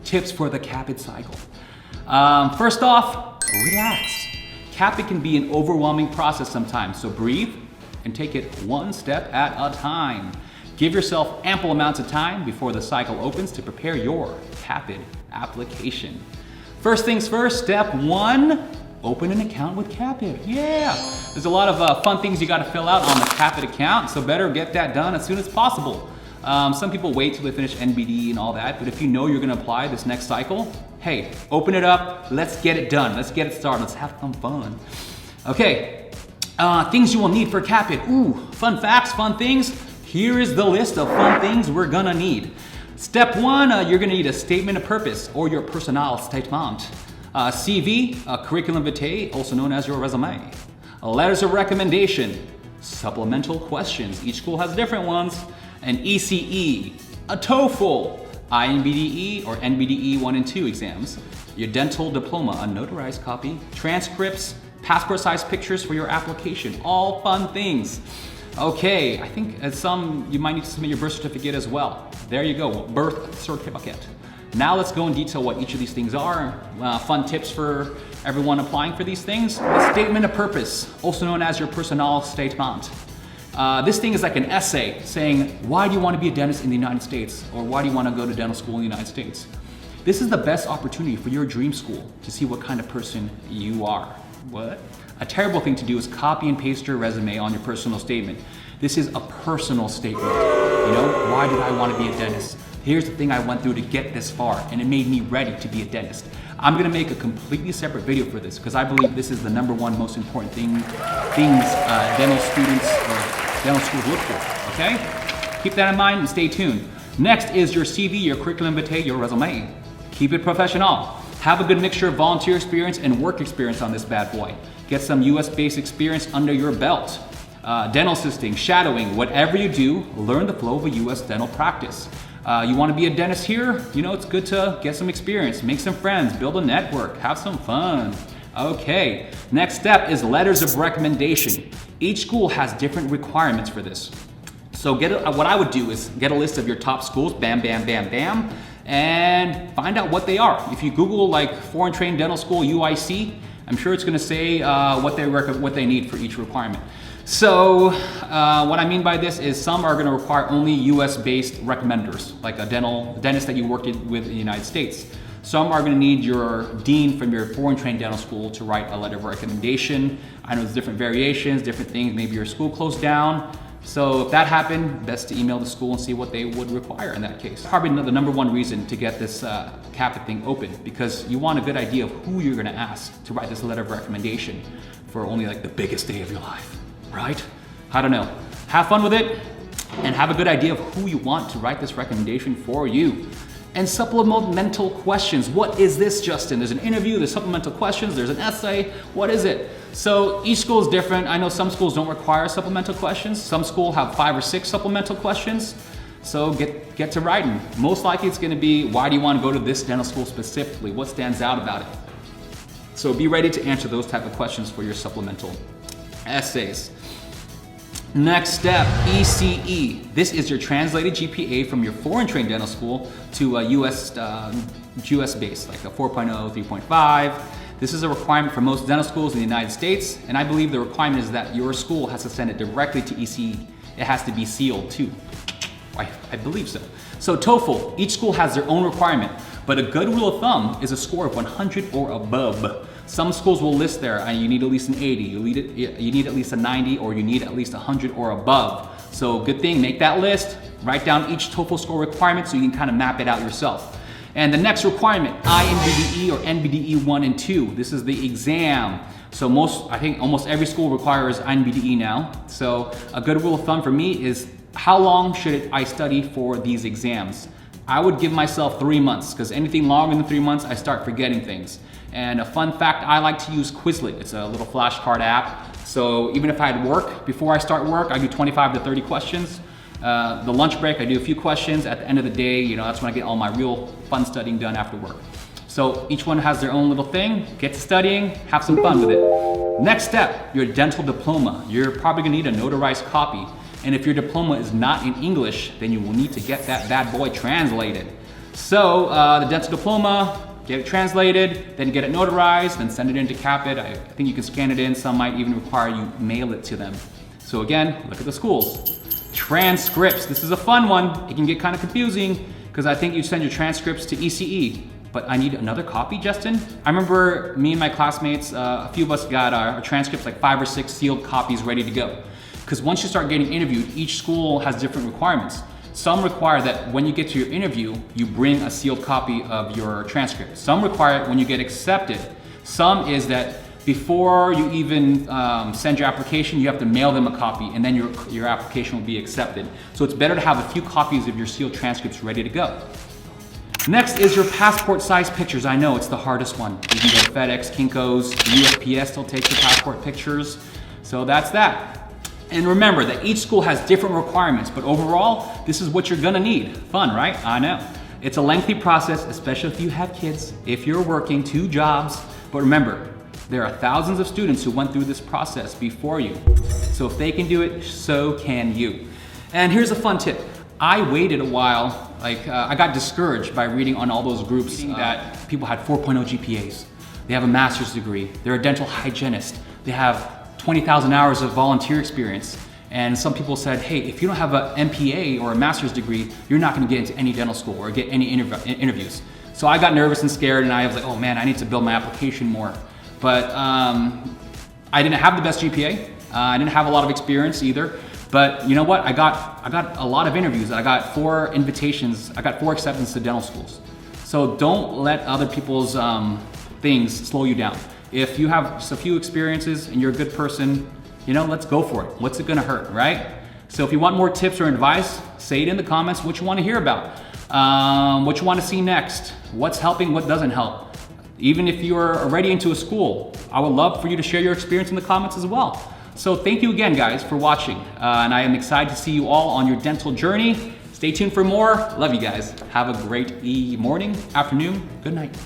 tips for the CAAPID cycle. First off, relax. CAAPID can be an overwhelming process sometimes, so breathe and take it one step at a time. Give yourself ample amounts of time before the cycle opens to prepare your CAAPID application. First things first, step one, open an account with CAAPID. Yeah, there's a lot of fun things you got to fill out on the CAAPID account, so better get that done as soon as possible. Some people wait till they finish NBD and all that, but if you know you're going to apply this next cycle, hey, open it up, let's get it done, let's get it started, let's have some fun. Okay, things you will need for CAAPID. Ooh, fun facts, fun things. Here is the list of fun things we're gonna need. Step one, you're gonna need a statement of purpose or your personnel statement. CV, curriculum vitae, also known as your resume. Letters of recommendation, supplemental questions. Each school has different ones. An ECE, a TOEFL, INBDE or NBDE 1 and 2 exams. Your dental diploma, a notarized copy. Transcripts, passport size pictures for your application. All fun things. Okay, I think as some, you might need to submit your birth certificate as well. There you go, birth certificate. Now let's go in detail what each of these things are. Fun tips for everyone applying for these things. A statement of purpose, also known as your personnel statement. This thing is like an essay saying, why do you want to be a dentist in the United States? Or why do you want to go to dental school in the United States? This is the best opportunity for your dream school to see what kind of person you are. What? A terrible thing to do is copy and paste your resume on your personal statement. This is a personal statement. You know, why did I want to be a dentist? Here's the thing I went through to get this far, and it made me ready to be a dentist. I'm gonna make a completely separate video for this because I believe this is the #1 most important things dental students or dental schools look for, okay? Keep that in mind and stay tuned. Next is your CV, your curriculum vitae, your resume. Keep it professional. Have a good mixture of volunteer experience and work experience on this bad boy. Get some US-based experience under your belt. Dental assisting, shadowing, whatever you do, learn the flow of a US dental practice. You want to be a dentist here? You know, it's good to get some experience, make some friends, build a network, have some fun. Okay, next step is letters of recommendation. Each school has different requirements for this. So what I would do is get a list of your top schools, bam, bam, bam, bam, and find out what they are. If you Google like foreign trained dental school, U.S.A, I'm sure it's gonna say what they need for each requirement. So what I mean by this is some are gonna require only US-based recommenders, like a dentist that you worked with in the United States. Some are gonna need your dean from your foreign trained dental school to write a letter of recommendation. I know there's different variations, different things, maybe your school closed down. So if that happened, best to email the school and see what they would require in that case. Probably the #1 reason to get this CAAPID thing open, because you want a good idea of who you're gonna ask to write this letter of recommendation for only like the biggest day of your life, right? I don't know. Have fun with it and have a good idea of who you want to write this recommendation for you. And supplemental questions. What is this, Justin? There's an interview, there's supplemental questions, there's an essay. What is it? So each school is different. I know some schools don't require supplemental questions. Some schools have 5 or 6 supplemental questions. So get to writing. Most likely it's gonna be, why do you wanna go to this dental school specifically? What stands out about it? So be ready to answer those type of questions for your supplemental essays. Next step, ECE. This is your translated GPA from your foreign trained dental school to a US base, like a 4.0, 3.5. This is a requirement for most dental schools in the United States, and I believe the requirement is that your school has to send it directly to ECE. It has to be sealed too. I believe so. So TOEFL, each school has their own requirement, but a good rule of thumb is a score of 100 or above. Some schools will list there, you need at least an 80, you need at least a 90, or you need at least 100 or above. So good thing, make that list, write down each TOEFL score requirement so you can kind of map it out yourself. And the next requirement, INBDE or NBDE 1 and 2. This is the exam. So I think almost every school requires INBDE now. So a good rule of thumb for me is, how long should I study for these exams? I would give myself 3 months, because anything longer than 3 months, I start forgetting things. And a fun fact, I like to use Quizlet. It's a little flashcard app. So even if I had work, before I start work, I do 25 to 30 questions. The lunch break, I do a few questions. At the end of the day, you know, that's when I get all my real fun studying done after work. So each one has their own little thing. Get to studying, have some fun with it. Next step, your dental diploma. You're probably gonna need a notarized copy. And if your diploma is not in English, then you will need to get that bad boy translated. So the dental diploma, get it translated, then get it notarized, then send it into CAAPID. I think you can scan it in. Some might even require you mail it to them. So again, look at the schools. Transcripts, this is a fun one. It can get kind of confusing because I think you send your transcripts to ECE, but I need another copy, Justin? I remember me and my classmates, a few of us got our transcripts, like 5 or 6 sealed copies ready to go. Because once you start getting interviewed, each school has different requirements. Some require that when you get to your interview, you bring a sealed copy of your transcript. Some require it when you get accepted. Some is that before you even send your application, you have to mail them a copy and then your application will be accepted. So it's better to have a few copies of your sealed transcripts ready to go. Next is your passport size pictures. I know it's the hardest one. You can go to FedEx, Kinko's, USPS will take your passport pictures. So that's that. And remember that each school has different requirements, but overall, this is what you're gonna need. Fun, right? I know. It's a lengthy process, especially if you have kids, if you're working 2 jobs. But remember, there are thousands of students who went through this process before you. So if they can do it, so can you. And here's a fun tip. I waited a while, I got discouraged by reading on all those groups that people had 4.0 GPAs. They have a master's degree, they're a dental hygienist, they have 20,000 hours of volunteer experience. And some people said, hey, if you don't have an MPA or a master's degree, you're not gonna get into any dental school or get any interviews. So I got nervous and scared and I was like, oh man, I need to build my application more. But I didn't have the best GPA. I didn't have a lot of experience either. But you know what? I got a lot of interviews. I got 4 invitations. I got 4 acceptances to dental schools. So don't let other people's things slow you down. If you have just a few experiences and you're a good person, you know, let's go for it. What's it gonna hurt, right? So if you want more tips or advice, say it in the comments what you want to hear about, what you want to see next, what's helping, what doesn't help. Even if you're already into a school, I would love for you to share your experience in the comments as well. So thank you again, guys, for watching. And I am excited to see you all on your dental journey. Stay tuned for more. Love you guys. Have a great morning, afternoon, good night.